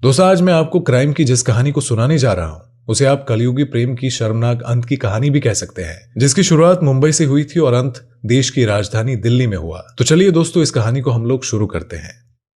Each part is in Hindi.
दोस्तों, आज मैं आपको क्राइम की जिस कहानी को सुनाने जा रहा हूं उसे आप कलयुगी प्रेम की शर्मनाक अंत की कहानी भी कह सकते हैं, जिसकी शुरुआत मुंबई से हुई थी और अंत देश की राजधानी दिल्ली में हुआ। तो चलिए दोस्तों, इस कहानी को हम लोग शुरू करते हैं।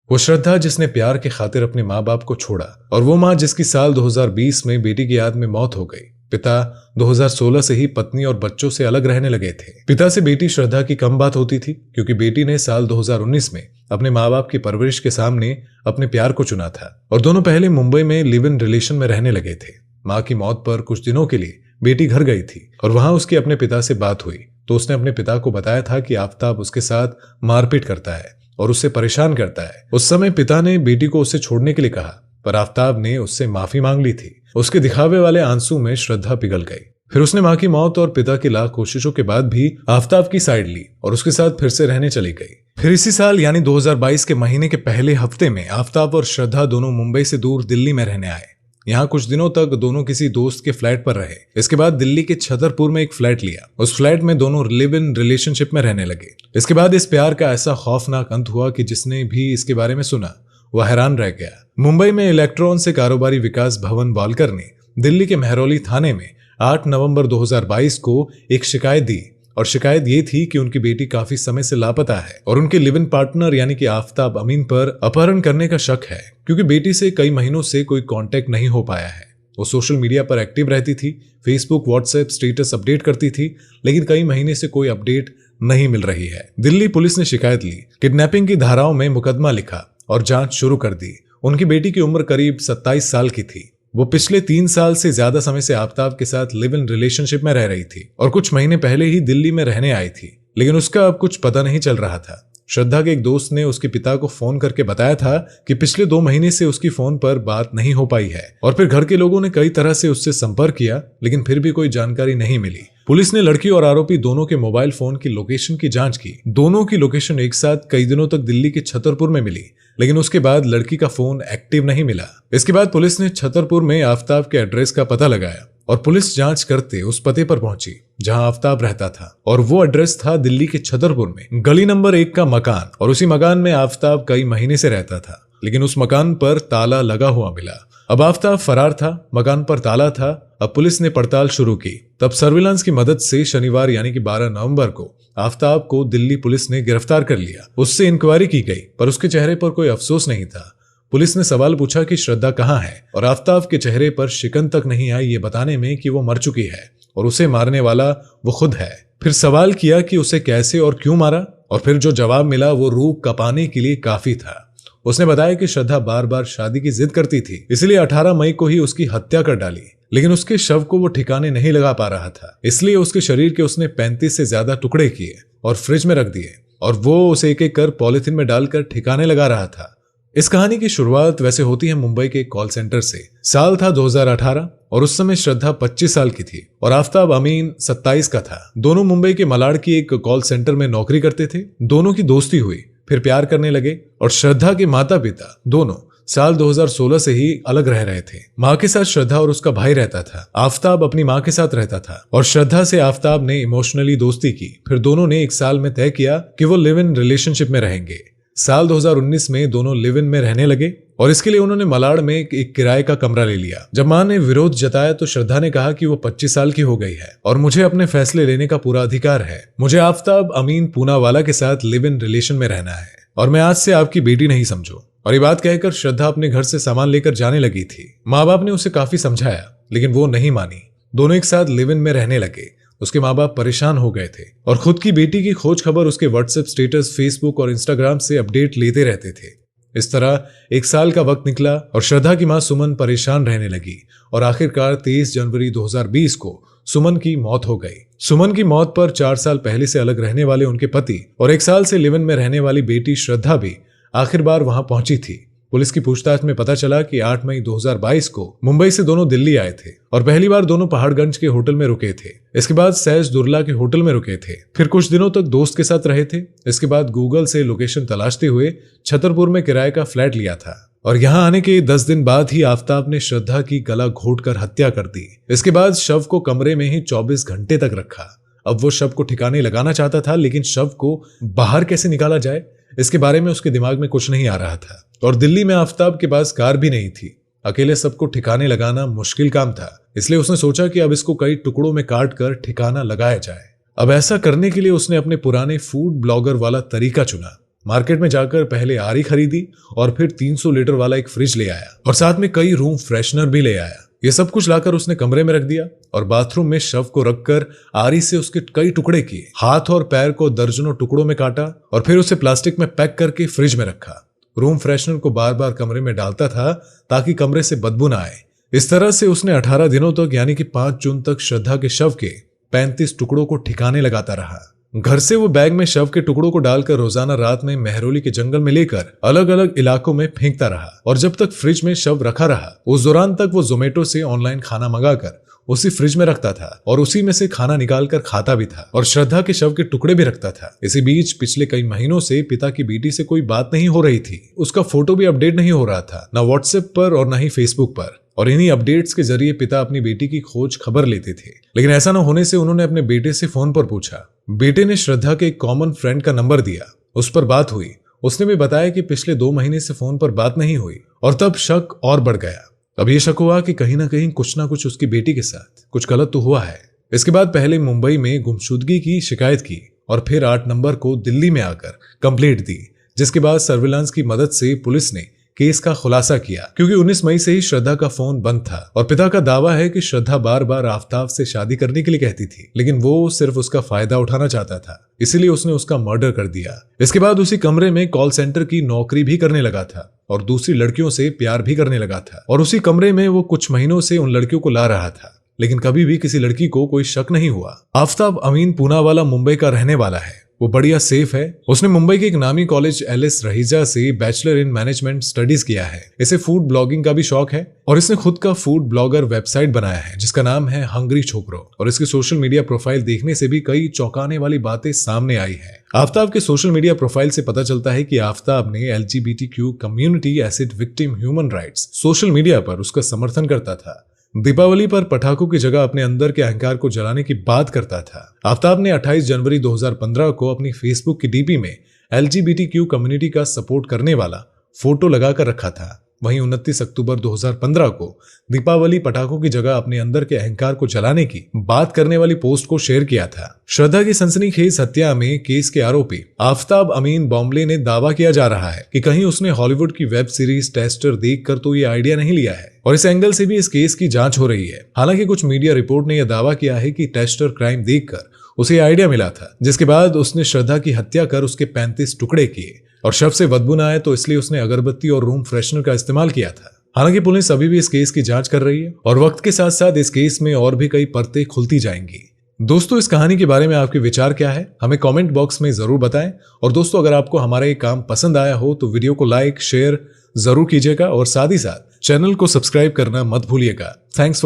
वो श्रद्धा जिसने प्यार के खातिर अपने माँ बाप को छोड़ा, और वो माँ जिसकी साल 2020 में बेटी की याद में मौत हो गई। पिता 2016 से ही पत्नी और बच्चों से अलग रहने लगे थे। पिता से बेटी श्रद्धा की कम बात होती थी, क्योंकि बेटी ने साल 2019 में अपने माँ बाप की परवरिश के सामने अपने प्यार को चुना था, और दोनों पहले मुंबई में लिव इन रिलेशन में रहने लगे थे। माँ की मौत पर कुछ दिनों के लिए बेटी घर गई थी, और वहां उसकी अपने पिता से बात हुई तो उसने अपने पिता को बताया था कि आफ्ताब उसके साथ मारपीट करता है और उससे परेशान करता है। उस समय पिता ने बेटी को उससे छोड़ने के लिए कहा, पर आफ्ताब ने उससे माफी मांग ली थी। उसके दिखावे वाले आंसू में श्रद्धा पिघल गई। फिर उसने माँ की मौत और पिता की लाख कोशिशों के बाद भी आफ्ताब की साइड ली और उसके साथ फिर से रहने चली गई। फिर इसी साल यानी 2022 के महीने के पहले हफ्ते में आफ्ताब और श्रद्धा दोनों मुंबई से दूर दिल्ली में रहने आए। यहाँ कुछ दिनों तक दोनों किसी दोस्त के फ्लैट पर रहे। इसके बाद दिल्ली के छतरपुर में एक फ्लैट लिया। उस फ्लैट में दोनों लिव इन रिलेशनशिप में रहने लगे। इसके बाद इस प्यार का ऐसा खौफनाक अंत हुआ कि जिसने भी इसके बारे में सुना वह हैरान रह गया। मुंबई में इलेक्ट्रॉन से कारोबारी विकास भवन बालकर ने दिल्ली के मेहरौली थाने में 8 नवंबर 2022 को एक शिकायत दी, और शिकायत ये थी कि उनकी बेटी काफी समय से लापता है और उनके लिव इन पार्टनर यानी कि आफ्ताब अमीन पर अपहरण करने का शक है, क्योंकि बेटी से कई महीनों से कोई कांटेक्ट नहीं हो पाया है। वो सोशल मीडिया पर एक्टिव रहती थी, फेसबुक व्हाट्सएप स्टेटस अपडेट करती थी, लेकिन कई महीने से कोई अपडेट नहीं मिल रही है। दिल्ली पुलिस ने शिकायत ली, किडनैपिंग की धाराओं में मुकदमा लिखा और जांच शुरू कर दी। उनकी बेटी की उम्र करीब 27 साल की थी। वो पिछले 3 साल से ज्यादा समय से आफ्ताब के साथ लिव इन रिलेशनशिप में रह रही थी और कुछ महीने पहले ही दिल्ली में रहने आई थी, लेकिन उसका अब कुछ पता नहीं चल रहा था। श्रद्धा के एक दोस्त ने उसके पिता को फोन करके बताया था कि पिछले 2 महीने से उसकी फोन पर बात नहीं हो पाई है, और फिर घर के लोगों ने कई तरह से उससे संपर्क किया, लेकिन फिर भी कोई जानकारी नहीं मिली। पुलिस ने लड़की और आरोपी दोनों के मोबाइल फोन की लोकेशन की जांच की। दोनों की लोकेशन एक साथ कई दिनों तक दिल्ली के छतरपुर में मिली, लेकिन उसके बाद लड़की का फोन एक्टिव नहीं मिला। इसके बाद पुलिस ने छतरपुर में आफ्ताब के एड्रेस का पता लगाया और पुलिस जांच करते उस पते पर पहुंची जहां आफ्ताब रहता था, और वो एड्रेस था दिल्ली के छतरपुर में गली नंबर 1 का मकान। और उसी मकान में आफ्ताब कई महीने से रहता था, लेकिन उस मकान पर ताला लगा हुआ मिला। अब आफ्ताब फरार था, मकान पर ताला था। अब पुलिस ने पड़ताल शुरू की। तब सर्विलांस की मदद से शनिवार यानी कि 12 नवंबर को आफ्ताब को दिल्ली पुलिस ने गिरफ्तार कर लिया। उससे इंक्वायरी की गई, पर उसके चेहरे पर कोई अफसोस नहीं था। पुलिस ने सवाल पूछा कि श्रद्धा कहाँ है, और आफ्ताब के चेहरे पर शिकन तक नहीं आई ये बताने में कि वो मर चुकी है और उसे मारने वाला वो खुद है। फिर सवाल किया कि उसे कैसे और क्यों मारा, और फिर जो जवाब मिला वो रूह कपाने के लिए काफी था। उसने बताया कि श्रद्धा बार बार शादी की जिद करती थी, इसलिए 18 मई को ही उसकी हत्या कर डाली, लेकिन उसके शव को वो ठिकाने नहीं लगा पा रहा था। इसलिए उसके शरीर के उसने 35 से ज्यादा टुकड़े किए और फ्रिज में रख दिए, और वो उसे एक एक कर पॉलिथीन में डालकर ठिकाने लगा रहा था। इस कहानी की शुरुआत वैसे होती है मुंबई के कॉल सेंटर से। साल था 2018 और उस समय श्रद्धा 25 साल की थी और आफ्ताब अमीन 27 का था। दोनों मुंबई के मलाड की एक कॉल सेंटर में नौकरी करते थे। दोनों की दोस्ती हुई, फिर प्यार करने लगे, और श्रद्धा के माता पिता दोनों साल 2016 से ही अलग रह रहे थे। माँ के साथ श्रद्धा और उसका भाई रहता था। आफ्ताब अपनी माँ के साथ रहता था, और श्रद्धा से आफ्ताब ने इमोशनली दोस्ती की। फिर दोनों ने 1 साल में तय किया कि वो लिव इन रिलेशनशिप में रहेंगे। साल 2019 में दोनों लिव इन में रहने लगे, और इसके लिए उन्होंने मलाड में एक किराए का कमरा ले लिया। जब माँ ने विरोध जताया तो श्रद्धा ने कहा कि वो 25 साल की हो गई है और मुझे अपने फैसले लेने का पूरा अधिकार है। मुझे आफ्ताब अमीन पूनावाला के साथ लिव इन रिलेशन में रहना है, और मैं आज से आपकी बेटी नहीं समझो। और ये बात कहकर श्रद्धा अपने घर से सामान लेकर जाने लगी थी। माँ बाप ने उसे काफी समझाया, लेकिन वो नहीं मानी। दोनों एक साथ लिव इन में रहने लगे। उसके माँ बाप परेशान हो गए थे और खुद की बेटी की खोज खबर उसके व्हाट्सएप स्टेटस, फेसबुक और इंस्टाग्राम से अपडेट लेते रहते थे। इस तरह 1 साल का वक्त निकला और श्रद्धा की माँ सुमन परेशान रहने लगी, और आखिरकार 23 जनवरी 2020 को सुमन की मौत हो गई। सुमन की मौत पर 4 साल पहले से अलग रहने वाले उनके पति और 1 साल से लिव इन में रहने वाली बेटी श्रद्धा भी आखिर बार वहां पहुंची थी। पुलिस की पूछताछ में पता चला कि 8 मई 2022 को मुंबई से दोनों दिल्ली आए थे, और पहली बार दोनों पहाड़गंज के होटल में रुके थे। इसके बाद सहज दुर्ला के होटल में रुके थे। फिर कुछ दिनों तक दोस्त के साथ रहे थे। इसके बाद गूगल से लोकेशन तलाशते हुए छतरपुर में किराए का फ्लैट लिया था, और यहाँ आने के 10 दिन बाद ही आफ्ताब ने श्रद्धा की गला घोंटकर हत्या कर दी। इसके बाद शव को कमरे में ही 24 घंटे तक रखा। अब वो शव को ठिकाने लगाना चाहता था, लेकिन शव को बाहर कैसे निकाला जाए इसके बारे में उसके दिमाग में कुछ नहीं आ रहा था। और दिल्ली में आफताब के पास कार भी नहीं थी। अकेले सबको ठिकाने लगाना मुश्किल काम था, इसलिए उसने सोचा कि अब इसको कई टुकड़ों में काट कर ठिकाना लगाया जाए। अब ऐसा करने के लिए उसने अपने पुराने फूड ब्लॉगर वाला तरीका चुना। मार्केट में जाकर पहले आरी खरीदी और फिर 300 लीटर वाला एक फ्रिज ले आया और साथ में कई रूम फ्रेशनर भी ले आया। ये सब कुछ लाकर उसने कमरे में रख दिया और बाथरूम में शव को रखकर आरी से उसके कई टुकड़े किए। हाथ और पैर को दर्जनों टुकड़ों में काटा और फिर उसे प्लास्टिक में पैक करके फ्रिज में रखा। रूम फ्रेशनर को बार बार कमरे में डालता था ताकि कमरे से बदबू ना आए। इस तरह से उसने 18 दिनों तक यानी कि 5 जून तक श्रद्धा के शव के 35 टुकड़ों को ठिकाने लगाता रहा। घर से वो बैग में शव के टुकड़ों को डालकर रोजाना रात में मेहरौली के जंगल में लेकर अलग अलग इलाकों में फेंकता रहा और जब तक फ्रिज में शव रखा रहा उस दौरान तक वो जोमेटो से ऑनलाइन खाना मंगाकर उसी फ्रिज में रखता था और उसी में से खाना निकालकर खाता भी था और श्रद्धा के शव के टुकड़े भी रखता था। इसी बीच पिछले कई महीनों से पिता की बेटी से कोई बात नहीं हो रही थी। उसका फोटो भी अपडेट नहीं हो रहा था, न व्हाट्सएप पर और न ही फेसबुक पर। और इन्हीं अपडेट्स के जरिए पिता अपनी बेटी की खोज खबर लेते थे। लेकिन ऐसा न होने से उन्होंने अपने बेटे से फोन पर पूछा। बेटे ने श्रद्धा के एक कॉमन फ्रेंड का नंबर दिया, उस पर बात हुई। उसने भी बताया कि पिछले 2 महीने से फोन पर बात नहीं हुई और तब शक और बढ़ गया। अब ये शक हुआ कि कहीं ना कहीं कुछ ना कुछ उसकी बेटी के साथ कुछ गलत तो हुआ है। इसके बाद पहले मुंबई में गुमशुदगी की शिकायत की और फिर 8 नंबर को दिल्ली में आकर कंप्लेंट दी, जिसके बाद सर्विलांस की मदद से पुलिस ने केस का खुलासा किया। क्योंकि 19 मई से ही श्रद्धा का फोन बंद था और पिता का दावा है कि श्रद्धा बार बार आफताब से शादी करने के लिए कहती थी, लेकिन वो सिर्फ उसका फायदा उठाना चाहता था, इसीलिए उसने उसका मर्डर कर दिया। इसके बाद उसी कमरे में कॉल सेंटर की नौकरी भी करने लगा था और दूसरी लड़कियों से प्यार भी करने लगा था और उसी कमरे में वो कुछ महीनों से उन लड़कियों को ला रहा था, लेकिन कभी भी किसी लड़की को कोई शक नहीं हुआ। आफताब अमीन पूनावाला मुंबई का रहने वाला है। वो बढ़िया सेफ है। उसने मुंबई के एक नामी कॉलेज एलिस रहीजा से बैचलर इन मैनेजमेंट स्टडीज किया है। इसे फूड ब्लॉगिंग का भी शौक है और इसने खुद का फूड ब्लॉगर वेबसाइट बनाया है जिसका नाम है हंग्री छोकरो। और इसकी सोशल मीडिया प्रोफाइल देखने से भी कई चौंकाने वाली बातें सामने आई है। आफताब के सोशल मीडिया प्रोफाइल से पता चलता है कि आफताब ने LGBTQ community acid victim human rights social media पर उसका समर्थन करता था। दीपावली पर पटाखों की जगह अपने अंदर के अहंकार को जलाने की बात करता था। आफताब ने 28 जनवरी 2015 को अपनी फेसबुक की डीपी में LGBTQ कम्युनिटी का सपोर्ट करने वाला फोटो लगाकर रखा था। वहीं 29 अक्टूबर 2015 को दीपावली पटाखों की जगह अपने अंदर के अहंकार को जलाने की बात करने वाली पोस्ट को शेयर किया था। श्रद्धा की सनसनीखेज हत्या में केस के आरोपी आफताब अमीन बॉम्बले ने दावा किया जा रहा है कि कहीं उसने हॉलीवुड की वेब सीरीज टेस्टर देखकर तो ये आइडिया नहीं लिया है और इस एंगल से भी इस केस की जांच हो रही है। हालांकि कुछ मीडिया रिपोर्ट ने यह दावा किया है कि टेस्टर क्राइम देखकर उसे आइडिया मिला था, जिसके बाद उसने श्रद्धा की हत्या कर उसके 35 टुकड़े किए और शव से बदबू न आए तो इसलिए उसने अगरबत्ती और रूम फ्रेशनर का इस्तेमाल किया था। हालांकि पुलिस अभी भी इस केस की जांच कर रही है और वक्त के साथ साथ इस केस में और भी कई परतें खुलती जाएंगी। दोस्तों, इस कहानी के बारे में आपके विचार क्या है, हमें कमेंट बॉक्स में जरूर बताएं। और दोस्तों, अगर आपको हमारा ये काम पसंद आया हो तो वीडियो को लाइक शेयर जरूर कीजिएगा और साथ ही साथ चैनल को सब्सक्राइब करना मत भूलिएगा। Thanks for